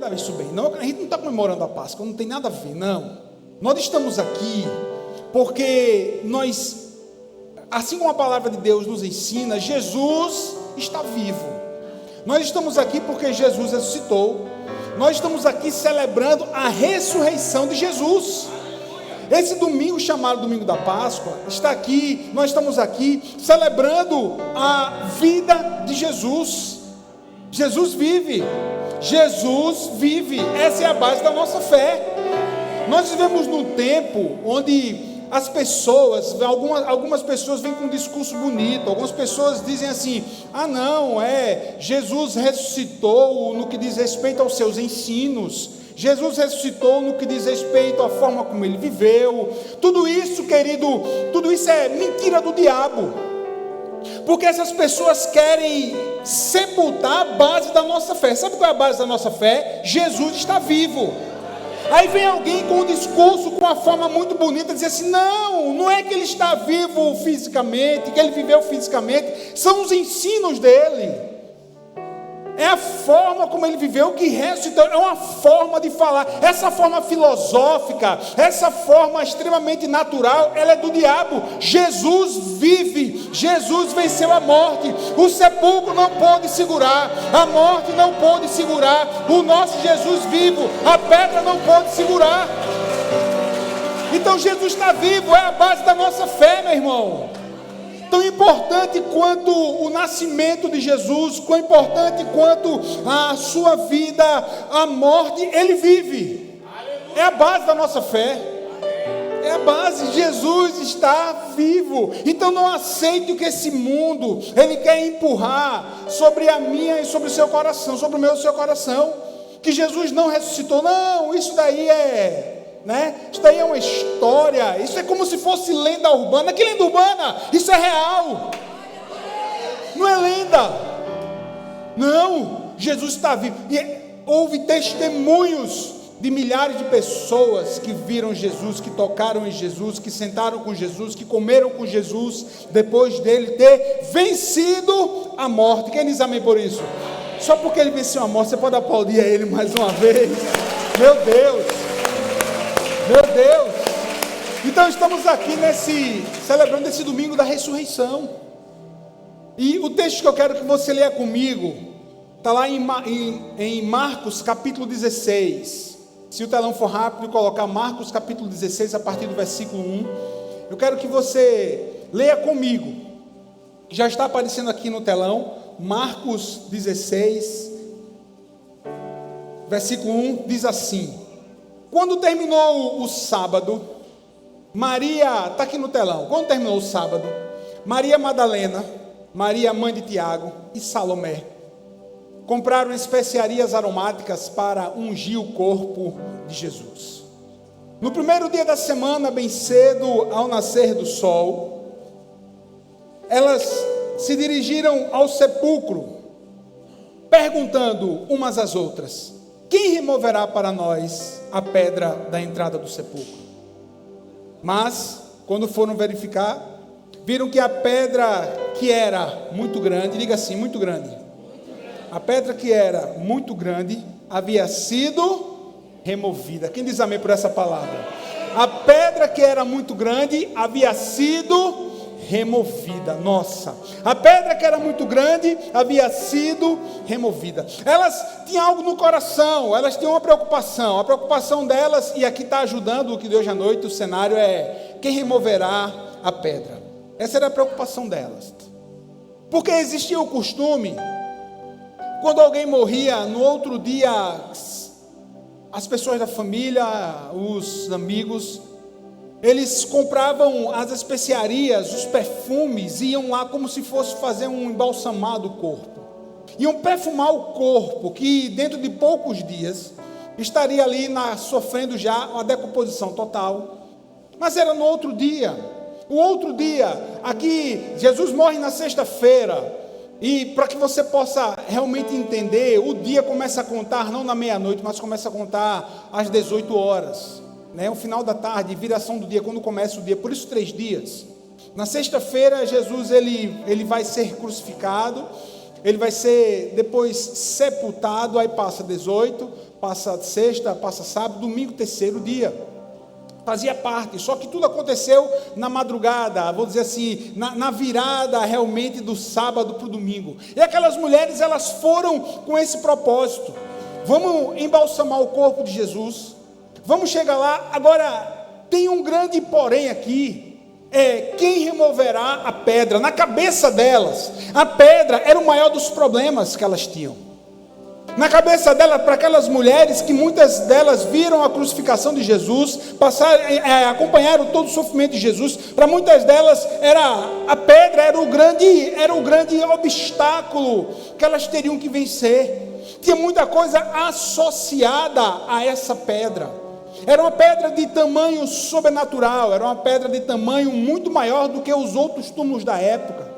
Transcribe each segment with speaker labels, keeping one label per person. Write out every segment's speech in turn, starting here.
Speaker 1: entenda isso bem. Não, a gente não está comemorando a Páscoa, não tem nada a ver, não. Nós estamos aqui porque nós, assim como a palavra de Deus nos ensina, Jesus está vivo. Nós estamos aqui porque Jesus ressuscitou. Nós estamos aqui celebrando a ressurreição de Jesus. Esse domingo chamado Domingo da Páscoa está aqui, nós estamos aqui celebrando a vida de Jesus. Jesus vive. Jesus vive. Essa é a base da nossa fé. Nós vivemos num tempo onde as pessoas, algumas pessoas vêm com um discurso bonito, algumas pessoas dizem assim, Jesus ressuscitou no que diz respeito aos seus ensinos, Jesus ressuscitou no que diz respeito à forma como ele viveu. Tudo isso, querido, tudo isso é mentira do diabo, porque essas pessoas querem sepultar a base da nossa fé. Sabe qual é a base da nossa fé? Jesus está vivo. Aí vem alguém com um discurso, com uma forma muito bonita, dizer assim, não é que ele está vivo fisicamente, que ele viveu fisicamente, são os ensinos dele, é a forma como ele viveu que ressuscitou, é uma forma de falar, essa forma filosófica, essa forma extremamente natural, ela é do diabo. Jesus vive, Jesus venceu a morte, o sepulcro não pôde segurar, a morte não pôde segurar, o nosso Jesus vivo, a pedra não pôde segurar. Então Jesus está vivo, é a base da nossa fé, meu irmão. Tão importante quanto o nascimento de Jesus, tão importante quanto a sua vida, a morte, ele vive. É a base da nossa fé. É a base, Jesus está vivo. Então não aceite o que esse mundo, ele quer empurrar sobre a minha e sobre o seu coração, sobre o meu e o seu coração, que Jesus não ressuscitou. Não, isso daí isso daí é uma história, isso é como se fosse lenda urbana. Que lenda urbana? Isso é real, não é lenda. Não, Jesus está vivo. E houve testemunhos de milhares de pessoas que viram Jesus, que tocaram em Jesus, que sentaram com Jesus, que comeram com Jesus, depois dele ter vencido a morte. Quem diz amém por isso? Só porque ele venceu a morte, você pode aplaudir a ele mais uma vez. Meu Deus! Meu Deus! Então estamos aqui celebrando esse domingo da ressurreição. E o texto que eu quero que você leia comigo está lá em Marcos capítulo 16. Se o telão for rápido, colocar Marcos capítulo 16 a partir do versículo 1. Eu quero que você leia comigo. Já está aparecendo aqui no telão. Marcos 16, versículo 1 diz assim: quando terminou o sábado, Maria, está aqui no telão, quando terminou o sábado, Maria Madalena, Maria mãe de Tiago e Salomé, compraram especiarias aromáticas para ungir o corpo de Jesus. No primeiro dia da semana, bem cedo, ao nascer do sol, elas se dirigiram ao sepulcro, perguntando umas às outras: quem removerá para nós a pedra da entrada do sepulcro? Mas, quando foram verificar, viram que a pedra que era muito grande, diga assim, muito grande. A pedra que era muito grande havia sido removida. Quem diz amém por essa palavra? A pedra que era muito grande havia sido removida. Nossa, a pedra que era muito grande havia sido removida. Elas tinham algo no coração, elas tinham uma preocupação. A preocupação delas, e aqui está ajudando o que de hoje à noite, o cenário é: quem removerá a pedra? Essa era a preocupação delas. Porque existia o costume, quando alguém morria, no outro dia, as pessoas da família, os amigos, eles compravam as especiarias, os perfumes, iam lá como se fosse fazer um embalsamar do corpo. Iam perfumar o corpo, que dentro de poucos dias estaria ali sofrendo já uma decomposição total. Mas era no outro dia. O outro dia, aqui, Jesus morre na sexta-feira. E para que você possa realmente entender, o dia começa a contar não na meia-noite, mas começa a contar às 18 horas. O final da tarde, viração do dia, quando começa o dia, por isso 3 dias. Na sexta-feira, Jesus ele vai ser crucificado, ele vai ser depois sepultado, aí passa 18, passa sexta, passa sábado, domingo, terceiro dia. Fazia parte, só que tudo aconteceu na madrugada, vou dizer assim, na virada realmente do sábado para o domingo. E aquelas mulheres, elas foram com esse propósito: vamos embalsamar o corpo de Jesus, vamos chegar lá. Agora, tem um grande porém aqui, quem removerá a pedra? Na cabeça delas, a pedra era o maior dos problemas que elas tinham. Na cabeça dela, para aquelas mulheres, que muitas delas viram a crucificação de Jesus, acompanharam todo o sofrimento de Jesus, para muitas delas a pedra era o grande obstáculo que elas teriam que vencer. Tinha muita coisa associada a essa pedra. Era uma pedra de tamanho sobrenatural, era uma pedra de tamanho muito maior do que os outros túmulos da época.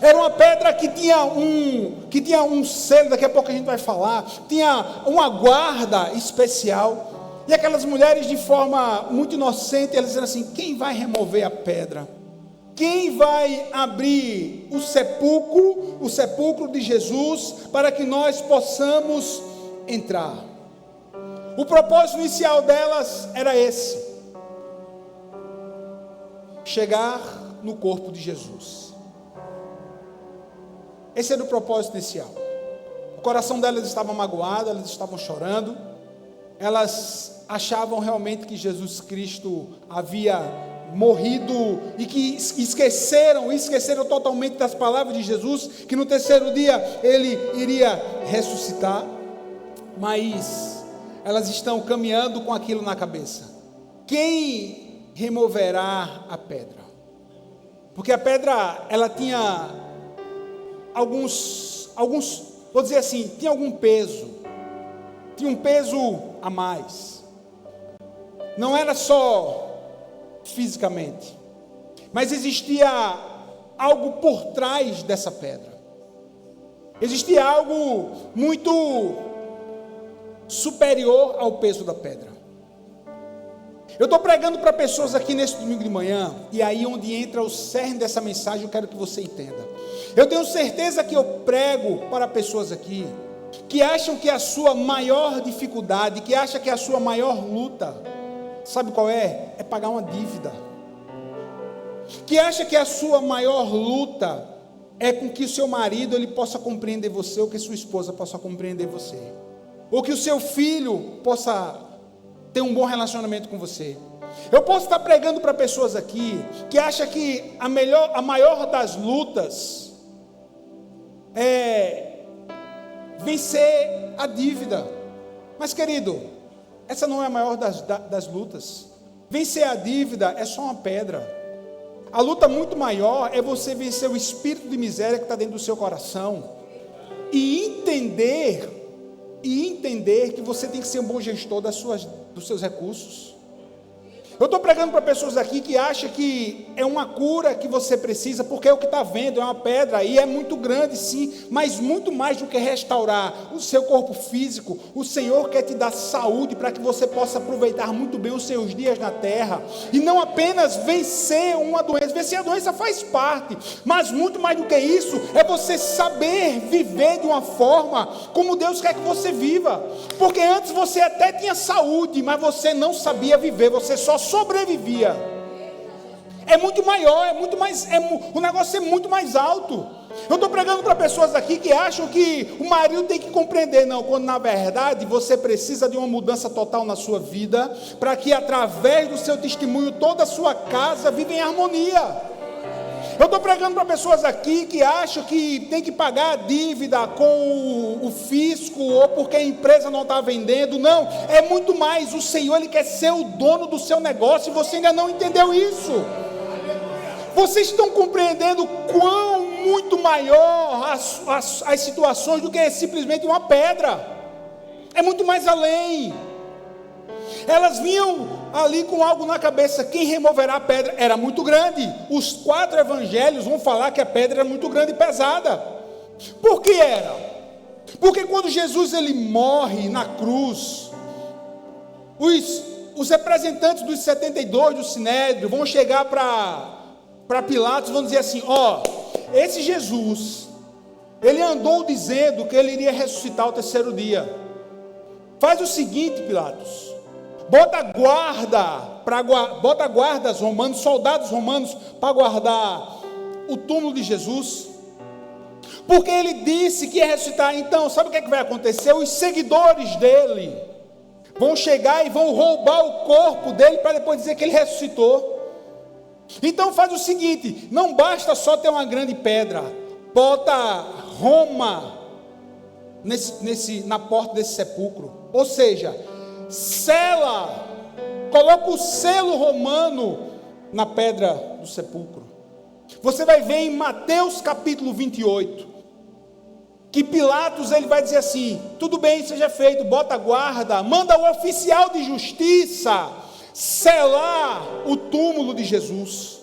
Speaker 1: Era uma pedra que tinha um selo, daqui a pouco a gente vai falar, tinha uma guarda especial. E aquelas mulheres, de forma muito inocente, elas diziam assim: quem vai remover a pedra? Quem vai abrir o sepulcro de Jesus, para que nós possamos entrar? O propósito inicial delas era esse: chegar no corpo de Jesus. Esse era o propósito inicial. O coração delas estava magoado, elas estavam chorando, elas achavam realmente que Jesus Cristo havia morrido, e que esqueceram totalmente das palavras de Jesus, que no terceiro dia ele iria ressuscitar. Mas elas estão caminhando com aquilo na cabeça: quem removerá a pedra? Porque a pedra, ela tinha alguns, vou dizer assim, tinha algum peso, tinha um peso a mais. Não era só fisicamente, mas existia algo por trás dessa pedra. Existia algo muito superior ao peso da pedra. Eu estou pregando para pessoas aqui nesse domingo de manhã, e aí onde entra o cerne dessa mensagem, eu quero que você entenda. Eu tenho certeza que eu prego para pessoas aqui que acham que a sua maior dificuldade, que acham que a sua maior luta, sabe qual é? É pagar uma dívida. Que acha que a sua maior luta é com que o seu marido ele possa compreender você, ou que sua esposa possa compreender você, ou que o seu filho possa ter um bom relacionamento com você. Eu posso estar pregando para pessoas aqui que acham que a maior das lutas é vencer a dívida. Mas, querido, essa não é a maior das lutas. Vencer a dívida é só uma pedra. A luta muito maior é você vencer o espírito de miséria que está dentro do seu coração, e entender que você tem que ser um bom gestor dos seus recursos. Eu estou pregando para pessoas aqui que acham que é uma cura que você precisa, porque é o que está vendo, é uma pedra, e é muito grande sim, mas muito mais do que restaurar o seu corpo físico. O Senhor quer te dar saúde, para que você possa aproveitar muito bem os seus dias na terra, e não apenas vencer uma doença. Vencer a doença faz parte, mas muito mais do que isso, é você saber viver de uma forma como Deus quer que você viva. Porque antes você até tinha saúde, mas você não sabia viver, você só sobrevivia. É muito maior, o negócio é muito mais alto. Eu estou pregando para pessoas aqui que acham que o marido tem que compreender, não, quando na verdade você precisa de uma mudança total na sua vida, para que através do seu testemunho toda a sua casa viva em harmonia. Eu estou pregando para pessoas aqui que acham que tem que pagar a dívida com o fisco, ou porque a empresa não está vendendo. Não, é muito mais. O Senhor, Ele quer ser o dono do seu negócio, e você ainda não entendeu isso. Vocês estão compreendendo quão muito maior as situações do que simplesmente uma pedra? É muito mais além. Elas vinham ali com algo na cabeça: quem removerá a pedra? Era muito grande. Os 4 evangelhos vão falar que a pedra era muito grande e pesada. Por que era? Porque quando Jesus ele morre na cruz, os representantes dos 72 do Sinédrio vão chegar para Pilatos, vão dizer assim: esse Jesus Ele andou dizendo que ele iria ressuscitar ao terceiro dia. Faz o seguinte, Pilatos, bota guardas romanos, soldados romanos, para guardar o túmulo de Jesus, porque ele disse que ia ressuscitar. Então, sabe o que vai acontecer? Os seguidores dele vão chegar e vão roubar o corpo dele, para depois dizer que ele ressuscitou. Então faz o seguinte, não basta só ter uma grande pedra, bota Roma na porta desse sepulcro, ou seja, sela, coloca o selo romano na pedra do sepulcro. Você vai ver em Mateus capítulo 28, que Pilatos ele vai dizer assim, tudo bem, seja feito, bota a guarda, manda o oficial de justiça selar o túmulo de Jesus.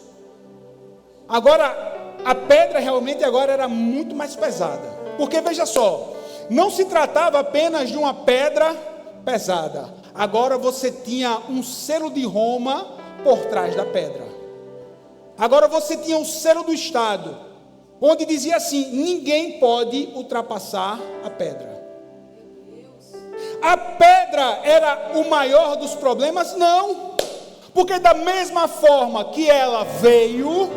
Speaker 1: Agora, a pedra realmente agora era muito mais pesada, porque veja só, não se tratava apenas de uma pedra pesada, agora você tinha um selo de Roma por trás da pedra, agora você tinha o selo do Estado, onde dizia assim, ninguém pode ultrapassar a pedra. A pedra era o maior dos problemas? Não, porque da mesma forma que ela veio,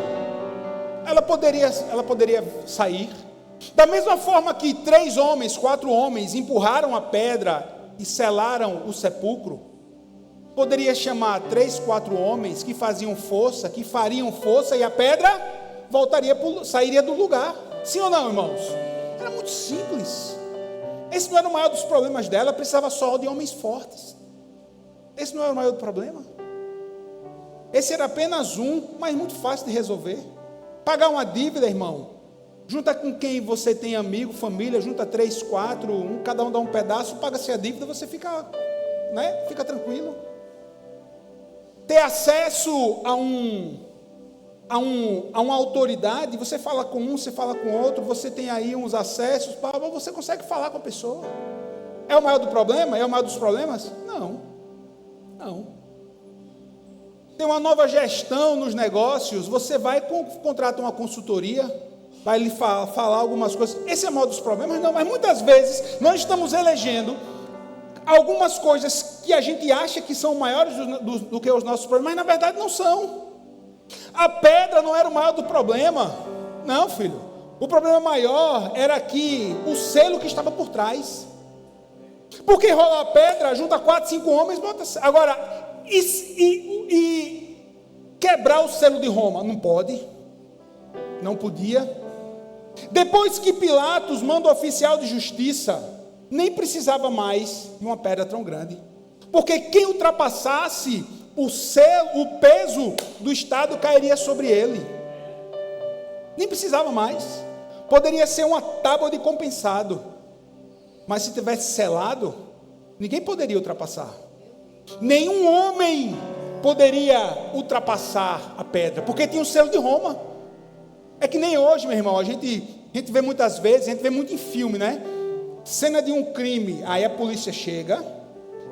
Speaker 1: ela poderia sair. Da mesma forma que 4 homens empurraram a pedra e selaram o sepulcro, poderia chamar 3, 4 homens que fariam força e a pedra sairia do lugar. Sim ou não, irmãos? Era muito simples. Esse não era o maior dos problemas dela, precisava só de homens fortes. Esse não era o maior problema. Esse era apenas um, mas muito fácil de resolver. Pagar uma dívida, irmão, junta com quem você tem amigo, família, junta 3, 4, cada um dá um pedaço, paga-se a dívida, você fica tranquilo. Ter acesso a uma autoridade, você fala com um, você fala com outro, você tem aí uns acessos, você consegue falar com a pessoa. É o maior do problema? É o maior dos problemas? Não. Tem uma nova gestão nos negócios, você vai contratar uma consultoria, vai lhe falar algumas coisas. Esse é o maior dos problemas? Não, mas muitas vezes nós estamos elegendo algumas coisas que a gente acha que são maiores do que os nossos problemas, mas na verdade não são. A pedra não era o maior do problema, não, filho. O problema maior era que o selo que estava por trás. Porque rola a pedra, junta 4, 5 homens, bota. Agora, e quebrar o selo de Roma? Não pode, não podia. Depois que Pilatos manda o oficial de justiça, nem precisava mais de uma pedra tão grande, porque quem ultrapassasse o peso do Estado cairia sobre ele. Nem precisava mais. Poderia ser uma tábua de compensado, mas se tivesse selado, ninguém poderia ultrapassar. Nenhum homem poderia ultrapassar a pedra, porque tinha o selo de Roma. É que nem hoje, meu irmão, a gente vê muitas vezes, a gente vê muito em filme, né? Cena de um crime, aí a polícia chega,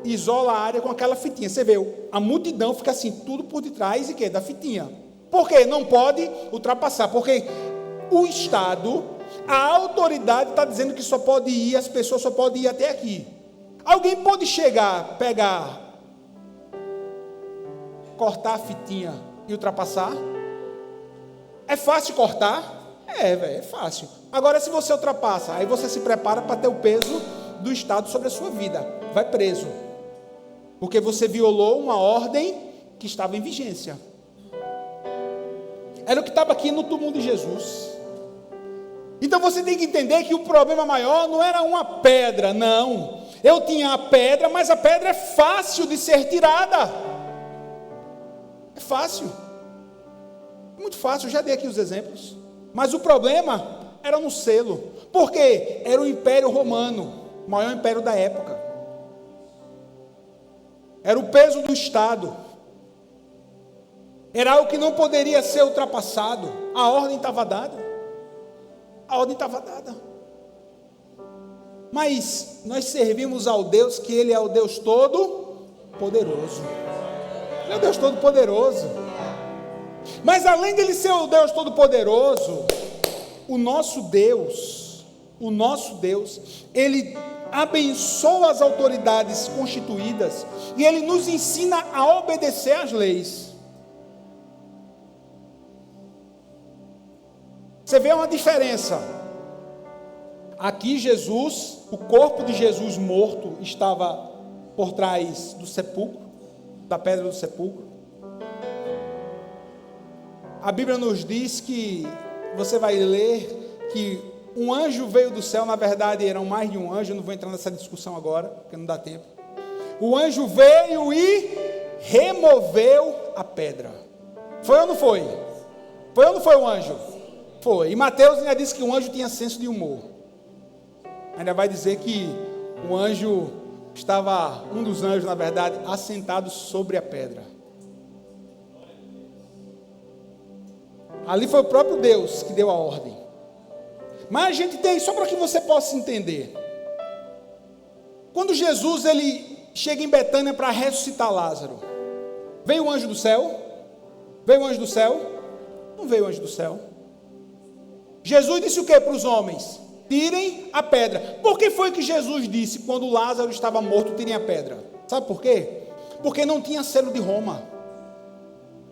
Speaker 1: isola a área com aquela fitinha. Você vê, a multidão fica assim, tudo por detrás e da fitinha. Por quê? Não pode ultrapassar, porque o Estado, a autoridade está dizendo que só pode ir, as pessoas só podem ir até aqui. Alguém pode chegar, pegar, cortar a fitinha e ultrapassar? É fácil cortar? É fácil. Agora, se você ultrapassa, aí você se prepara para ter o peso do Estado sobre a sua vida. Vai preso. Porque você violou uma ordem que estava em vigência. Era o que estava aqui no túmulo de Jesus. Então você tem que entender que o problema maior não era uma pedra, não. Eu tinha a pedra, mas a pedra é fácil de ser tirada. É fácil. Muito fácil, eu já dei aqui os exemplos. Mas o problema era no selo. Por quê? Era o Império Romano, o maior império da época. Era o peso do Estado. Era algo que não poderia ser ultrapassado. A ordem estava dada. A ordem estava dada. Mas nós servimos ao Deus que Ele é o Deus Todo-Poderoso. Ele é o Deus Todo-Poderoso. Mas além dele ser o Deus Todo-Poderoso, o nosso Deus, o nosso Deus, Ele abençoa as autoridades constituídas e Ele nos ensina a obedecer às leis. Você vê uma diferença. Aqui Jesus, o corpo de Jesus morto estava por trás do sepulcro, da pedra do sepulcro. A Bíblia nos diz que, você vai ler, que um anjo veio do céu, na verdade eram mais de um anjo, eu não vou entrar nessa discussão agora, porque não dá tempo. O anjo veio e removeu a pedra. Foi ou não foi? Foi ou não foi o anjo? Foi. E Mateus ainda disse que o anjo tinha senso de humor. Ainda vai dizer que o anjo estava, um dos anjos, na verdade, assentado sobre a pedra. Ali foi o próprio Deus que deu a ordem. Mas a gente tem, só para que você possa entender, quando Jesus ele chega em Betânia para ressuscitar Lázaro, veio o anjo do céu? Veio o anjo do céu? Não veio o anjo do céu. Jesus disse o que para os homens? Tirem a pedra. Por que foi que Jesus disse quando Lázaro estava morto, tirem a pedra? Sabe por quê? Porque não tinha selo de Roma.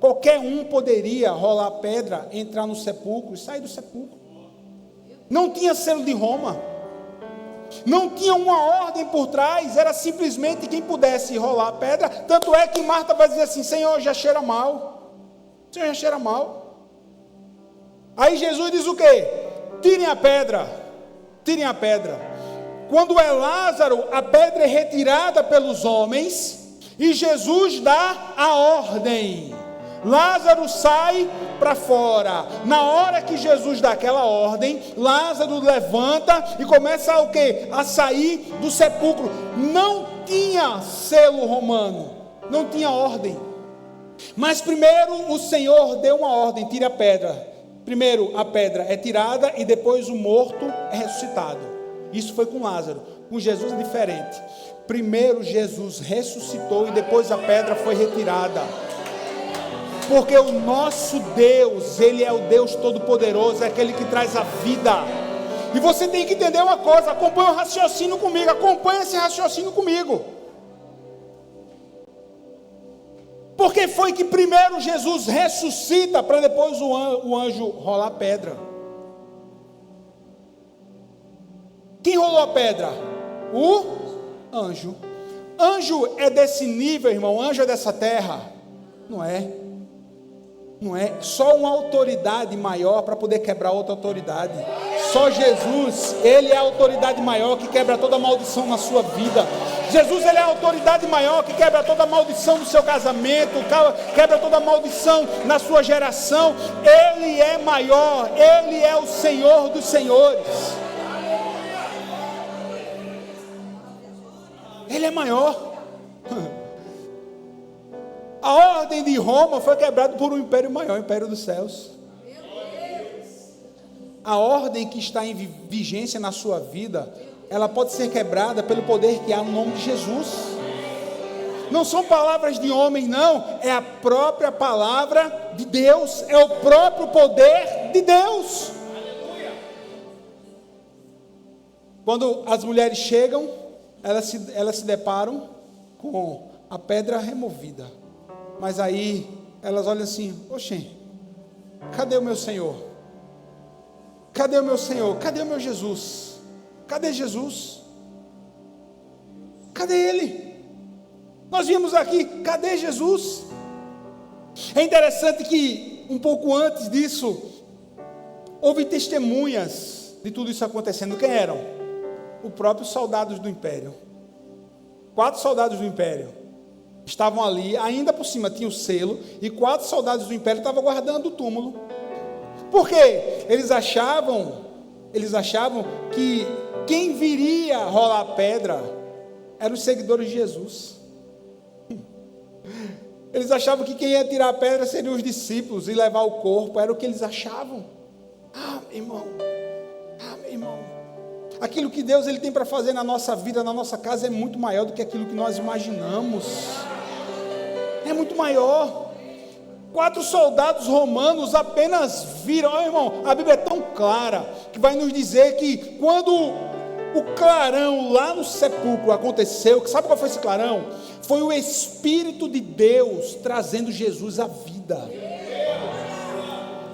Speaker 1: Qualquer um poderia rolar a pedra, entrar no sepulcro e sair do sepulcro. Não tinha selo de Roma. Não tinha uma ordem por trás. Era simplesmente quem pudesse rolar a pedra. Tanto é que Marta vai dizer assim: Senhor, já cheira mal. Senhor, já cheira mal. Aí Jesus diz o quê? Tirem a pedra. Tirem a pedra. Quando é Lázaro, a pedra é retirada pelos homens e Jesus dá a ordem. Lázaro sai para fora. Na hora que Jesus dá aquela ordem, Lázaro levanta e começa o quê? A sair do sepulcro. Não tinha selo romano, não tinha ordem. Mas primeiro o Senhor deu uma ordem: tire a pedra. Primeiro a pedra é tirada e depois o morto é ressuscitado. Isso foi com Lázaro. Com Jesus é diferente. Primeiro Jesus ressuscitou e depois a pedra foi retirada. Porque o nosso Deus, Ele é o Deus Todo-Poderoso, é aquele que traz a vida. E você tem que entender uma coisa, acompanha o raciocínio comigo, acompanha esse raciocínio comigo. Por que foi que primeiro Jesus ressuscita para depois o anjo rolar a pedra? Quem rolou a pedra? O anjo. Anjo é desse nível, irmão, anjo é dessa terra? Não é. Não é só uma autoridade maior para poder quebrar outra autoridade. Só Jesus, Ele é a autoridade maior que quebra toda maldição na sua vida. Jesus, Ele é a autoridade maior que quebra toda maldição no seu casamento, quebra toda maldição na sua geração. Ele é maior, Ele é o Senhor dos senhores. Ele é maior. A ordem de Roma foi quebrada por um império maior, o império dos céus. A ordem que está em vigência na sua vida, ela pode ser quebrada pelo poder que há no nome de Jesus. Não são palavras de homem, não. É a própria palavra de Deus. É o próprio poder de Deus. Quando as mulheres chegam, elas se deparam com a pedra removida. Mas aí elas olham assim: oxê, cadê o meu Senhor? Cadê o meu Senhor? Cadê o meu Jesus? Cadê Jesus? Cadê Ele? Nós vimos aqui, cadê Jesus? É interessante que um pouco antes disso, houve testemunhas de tudo isso acontecendo. Quem eram? Os próprios soldados do império. 4 soldados do império estavam ali, ainda por cima tinha o selo, e 4 soldados do império estavam guardando o túmulo. Por quê? Eles achavam que quem viria rolar a pedra eram os seguidores de Jesus. Eles achavam que quem ia tirar a pedra seriam os discípulos e levar o corpo, era o que eles achavam. Meu irmão, aquilo que Deus Ele tem para fazer na nossa vida, na nossa casa, é muito maior do que aquilo que nós imaginamos. É muito maior. 4 soldados romanos apenas viram. Oh, irmão, a Bíblia é tão clara que vai nos dizer que quando o clarão lá no sepulcro aconteceu, sabe qual foi esse clarão? Foi o Espírito de Deus trazendo Jesus à vida.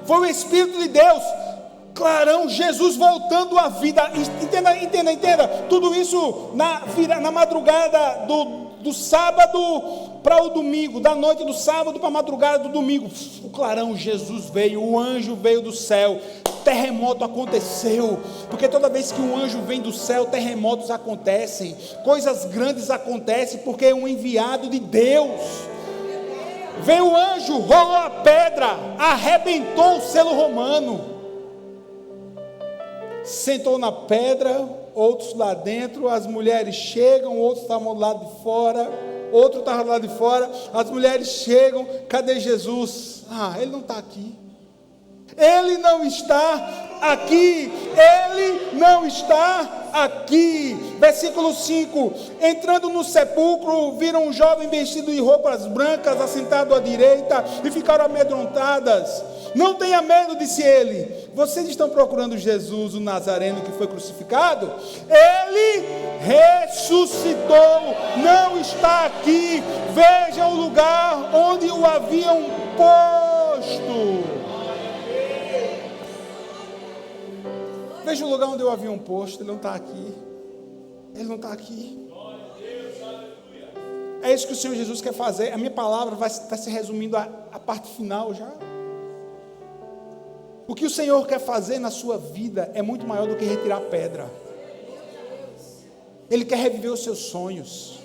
Speaker 1: Foi o Espírito de Deus, clarão, Jesus voltando à vida. Entenda. Tudo isso na madrugada do sábado para o domingo, da noite do sábado para a madrugada do domingo. O clarão, Jesus veio, o anjo veio do céu, terremoto aconteceu, porque toda vez que um anjo vem do céu, terremotos acontecem, coisas grandes acontecem, porque é um enviado de Deus. Veio o anjo, rolou a pedra, arrebentou o selo romano, sentou na pedra, outros lá dentro, as mulheres chegam, outros estavam do lado de fora, outro estava do lado de fora, as mulheres chegam, cadê Jesus? Ele não está aqui. Ele não está aqui, ele não está aqui. Versículo 5, entrando no sepulcro, viram um jovem vestido de roupas brancas, assentado à direita, e ficaram amedrontadas. Não tenha medo, disse ele, vocês estão procurando Jesus, o Nazareno que foi crucificado? Ele ressuscitou, não está aqui, vejam o lugar onde o haviam posto. Veja o lugar onde eu havia posto, ele não está aqui. Ele não está aqui. É isso que o Senhor Jesus quer fazer. A minha palavra vai estar se resumindo à parte final já. O que o Senhor quer fazer na sua vida é muito maior do que retirar a pedra. Ele quer reviver os seus sonhos.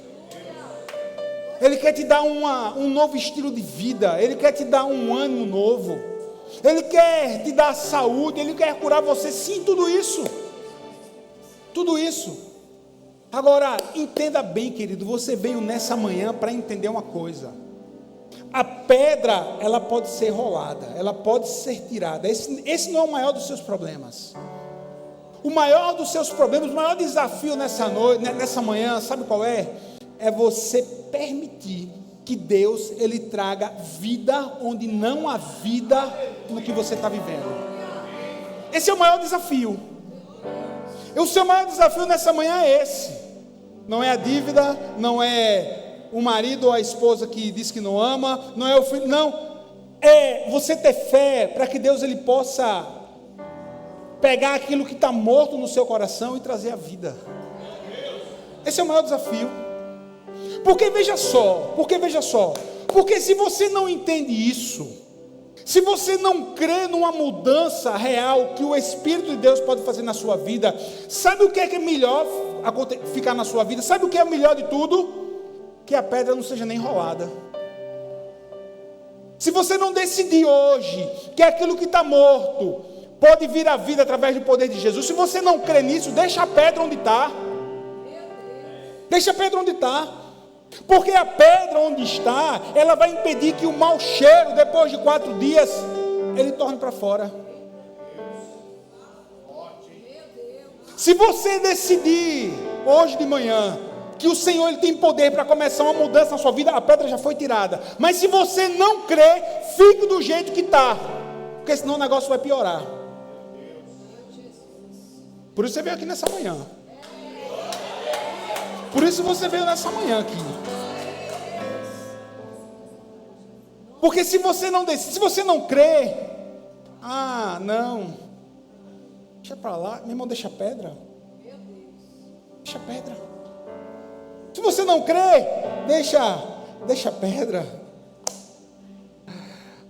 Speaker 1: Ele quer te dar um novo estilo de vida. Ele quer te dar um ânimo novo. Ele quer te dar saúde, Ele quer curar você, sim, tudo isso. Tudo isso. Agora, entenda bem, querido, você veio nessa manhã para entender uma coisa. A pedra, ela pode ser rolada, ela pode ser tirada. Esse não é o maior dos seus problemas. O maior dos seus problemas, o maior desafio nessa manhã, sabe qual é? É você permitir que Deus, Ele traga vida onde não há vida no que você está vivendo. Esse é o maior desafio. O seu maior desafio nessa manhã é esse. Não é a dívida, não é o marido ou a esposa que diz que não ama, não é o filho, não. É você ter fé para que Deus ele possa pegar aquilo que está morto no seu coração e trazer a vida. Esse é o maior desafio. Porque veja só, porque se você não entende isso, se você não crê numa mudança real que o Espírito de Deus pode fazer na sua vida, sabe o que é melhor ficar na sua vida? Sabe o que é o melhor de tudo? Que a pedra não seja nem enrolada. Se você não decidir hoje que aquilo que está morto pode vir à vida através do poder de Jesus, se você não crê nisso, deixa a pedra onde está. Deixa a pedra onde está. Porque a pedra onde está, ela vai impedir que o mau cheiro, depois de 4 dias, ele torne para fora. Se você decidir hoje de manhã que o Senhor ele tem poder para começar uma mudança na sua vida, a pedra já foi tirada. Mas se você não crê, fique do jeito que está, porque senão o negócio vai piorar. Por isso você veio aqui nessa manhã. Por isso você veio nessa manhã aqui. Porque se você não decide, se você não crê, não, deixa para lá, meu irmão, deixa a pedra. Deixa a pedra. Se você não crê, deixa a pedra.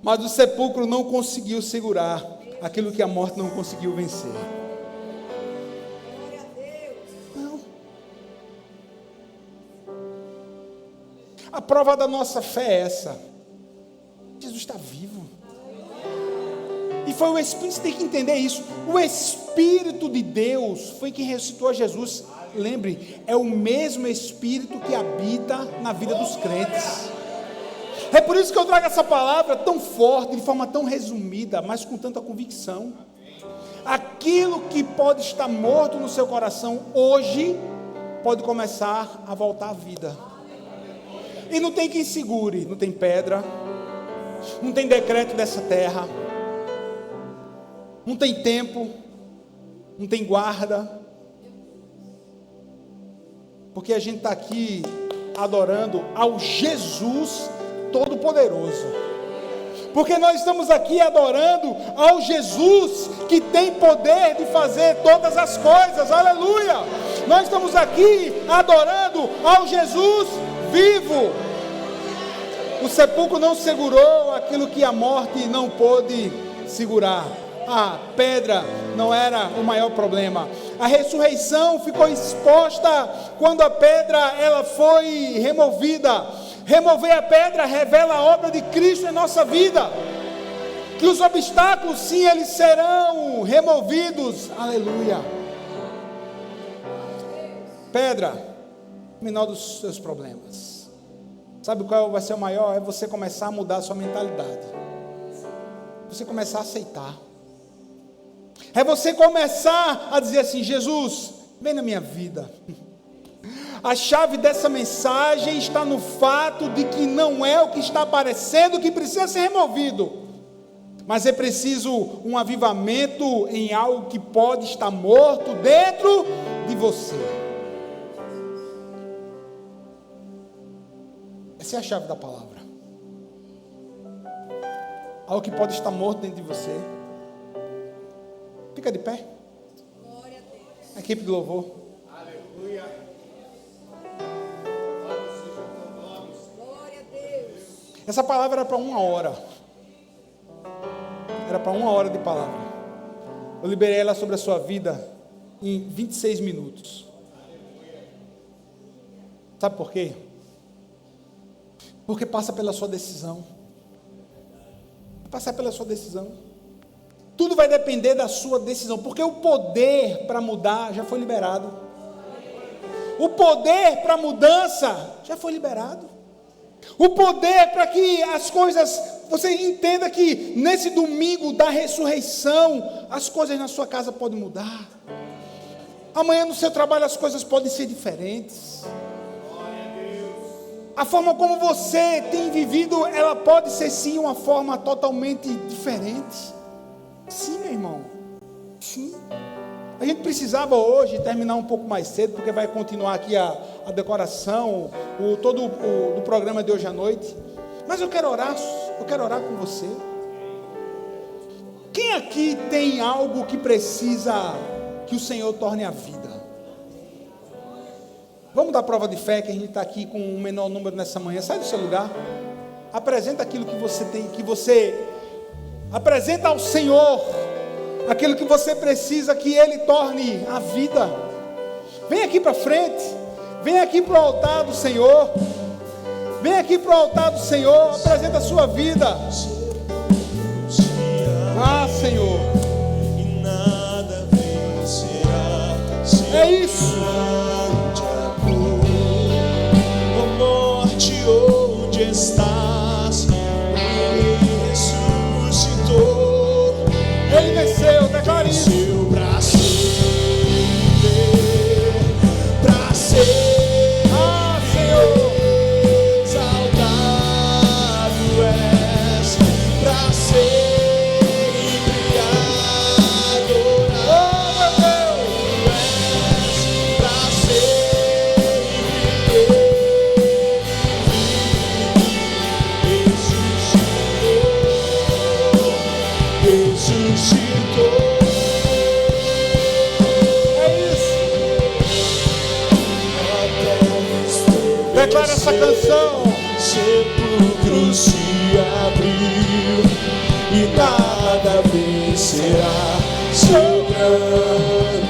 Speaker 1: Mas o sepulcro não conseguiu segurar aquilo que a morte não conseguiu vencer. Não. A prova da nossa fé é essa. Jesus está vivo. E foi o Espírito, você tem que entender isso. O Espírito de Deus foi quem ressuscitou Jesus. Lembre, é o mesmo Espírito que habita na vida dos crentes. É por isso que eu trago essa palavra tão forte, de forma tão resumida, mas com tanta convicção. Aquilo que pode estar morto no seu coração hoje, pode começar a voltar à vida. E não tem quem segure, não tem pedra, não tem decreto dessa terra, não tem tempo, não tem guarda, porque a gente está aqui adorando ao Jesus Todo-Poderoso. Porque nós estamos aqui adorando ao Jesus que tem poder de fazer todas as coisas, aleluia! Nós estamos aqui adorando ao Jesus vivo. O sepulcro não segurou aquilo que a morte não pôde segurar. A pedra não era o maior problema. A ressurreição ficou exposta quando a pedra ela foi removida. Remover a pedra revela a obra de Cristo em nossa vida. Que os obstáculos, sim, eles serão removidos. Aleluia. Pedra, menor dos seus problemas. Sabe qual vai ser o maior? É você começar a mudar a sua mentalidade. Você começar a aceitar. É você começar a dizer assim: Jesus, vem na minha vida. A chave dessa mensagem está no fato de que não é o que está aparecendo que precisa ser removido, mas é preciso um avivamento em algo que pode estar morto dentro de você. Essa é a chave da palavra. Algo que pode estar morto dentro de você. Fica de pé.
Speaker 2: Glória a Deus.
Speaker 1: Equipe de louvor.
Speaker 2: Aleluia. Glória a Deus.
Speaker 1: Essa palavra era para 1 hora. Era para 1 hora de palavra. Eu liberei ela sobre a sua vida em 26 minutos. Sabe por quê? Porque passa pela sua decisão. Passar pela sua decisão. Tudo vai depender da sua decisão, porque o poder para mudar já foi liberado. O poder para mudança já foi liberado. O poder para que as coisas, você entenda que nesse domingo da ressurreição, as coisas na sua casa podem mudar. Amanhã no seu trabalho as coisas podem ser diferentes. A forma como você tem vivido, ela pode ser sim uma forma totalmente diferente. Sim, meu irmão. Sim. A gente precisava hoje terminar um pouco mais cedo, porque vai continuar aqui a decoração, todo o programa de hoje à noite. Mas eu quero orar com você. Quem aqui tem algo que precisa que o Senhor torne a vida? Vamos dar prova de fé, que a gente está aqui com um menor número nessa manhã. Sai do seu lugar. Apresenta aquilo que você tem, que você apresenta ao Senhor, aquilo que você precisa que Ele torne a vida. Vem aqui para frente. Vem aqui para o altar do Senhor. Vem aqui para o altar do Senhor. Apresenta a sua vida. Ah, Senhor. É isso.
Speaker 3: Onde estás? Ele ressuscitou.
Speaker 1: Ele venceu, declare isso.
Speaker 3: Venceu para ser.
Speaker 1: Ah, Senhor.
Speaker 3: Exaltado és, para sempre adorado.
Speaker 1: Oh, meu Deus.
Speaker 3: És para sempre. Ressuscitou.
Speaker 1: É isso. Declara essa canção.
Speaker 3: Sepulcro se abriu e nada vencerá seu grande